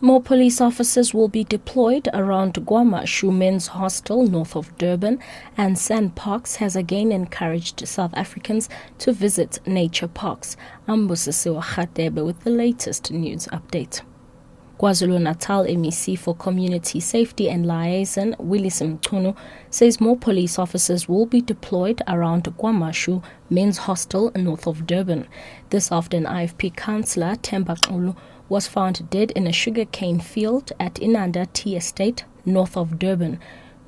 More police officers will be deployed around KwaMashu Men's Hostel north of Durban, and SANParks has again encouraged South Africans to visit nature parks. Ambusisiwa Khatebe with the latest news update. KwaZulu-Natal MEC for Community Safety and Liaison, Willis Mchunu, says more police officers will be deployed around KwaMashu Men's Hostel north of Durban. This after an IFP councillor, Themba Xulu, was found dead in a sugarcane field at Inanda Tea Estate north of Durban.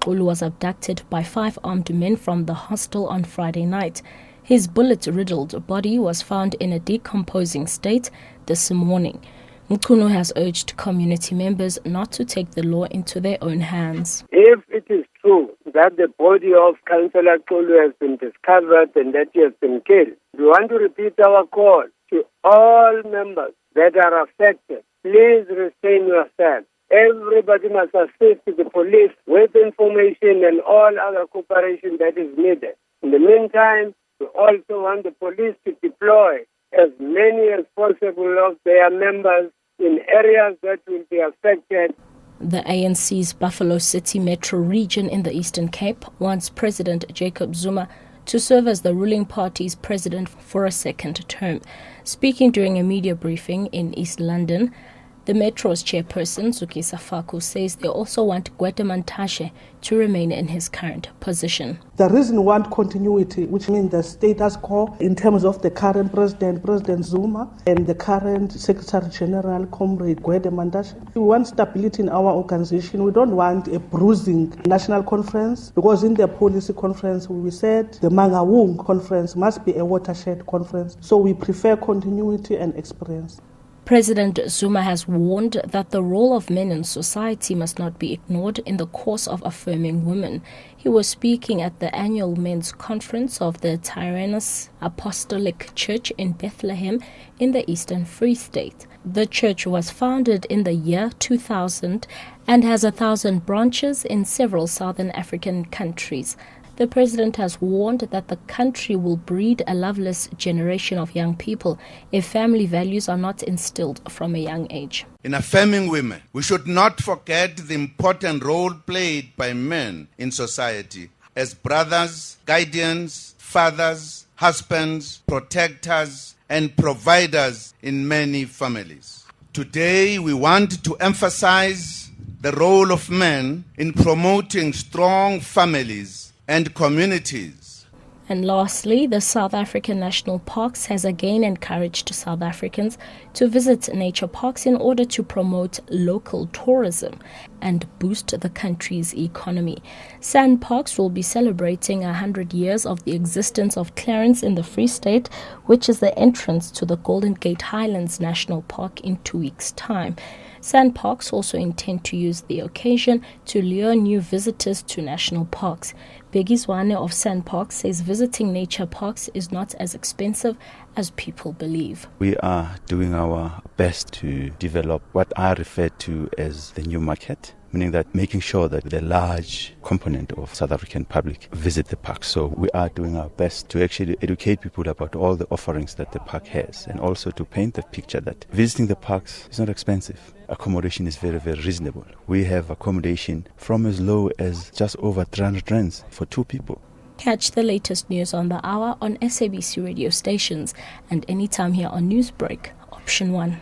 Xulu was abducted by 5 armed men from the hostel on Friday night. His bullet-riddled body was found in a decomposing state this morning. Mchunu has urged community members not to take the law into their own hands. If it is true that the body of Councillor Xulu has been discovered and that he has been killed, we want to repeat our call to all members that are affected. Please restrain yourself. Everybody must assist the police with information and all other cooperation that is needed. In the meantime, we also want the police to deploy as many as possible of their members in areas that will be affected. The ANC's Buffalo City Metro region in the Eastern Cape wants President Jacob Zuma to serve as the ruling party's president for a second term. Speaking during a media briefing in East London, the Metro's chairperson, Zukisa Faku, says they also want Gwede Mantashe to remain in his current position. The reason we want continuity, which means the status quo in terms of the current president, President Zuma, and the current Secretary General, Comrade Gwede Mantashe. We want stability in our organization. We don't want a bruising national conference, because in the policy conference we said the Mangaung conference must be a watershed conference. So we prefer continuity and experience. President Zuma has warned that the role of men in society must not be ignored in the course of affirming women. He was speaking at the annual men's conference of the Tyrannus Apostolic Church in Bethlehem in the Eastern Free State. The church was founded in the year 2000 and has 1,000 branches in several southern African countries. The president has warned that the country will breed a loveless generation of young people if family values are not instilled from a young age. In affirming women, we should not forget the important role played by men in society as brothers, guardians, fathers, husbands, protectors, and providers in many families. Today, we want to emphasize the role of men in promoting strong families and communities. And lastly, the South African National Parks has again encouraged South Africans to visit nature parks in order to promote local tourism and boost the country's economy. SANParks will be celebrating 100 years of the existence of Clarence in the Free State, which is the entrance to the Golden Gate Highlands National Park in 2 weeks' time. SANParks also intend to use the occasion to lure new visitors to national parks. Biggie Zwane of SANParks says visiting nature parks is not as expensive as people believe. We are doing our best to develop what I refer to as the new market, meaning that making sure that the large component of South African public visit the park. So we are doing our best to actually educate people about all the offerings that the park has, and also to paint the picture that visiting the parks is not expensive. Accommodation is very, very reasonable. We have accommodation from as low as just over 300 rands for 2 people. Catch the latest news on the hour on SABC radio stations and anytime here on Newsbreak, Option 1.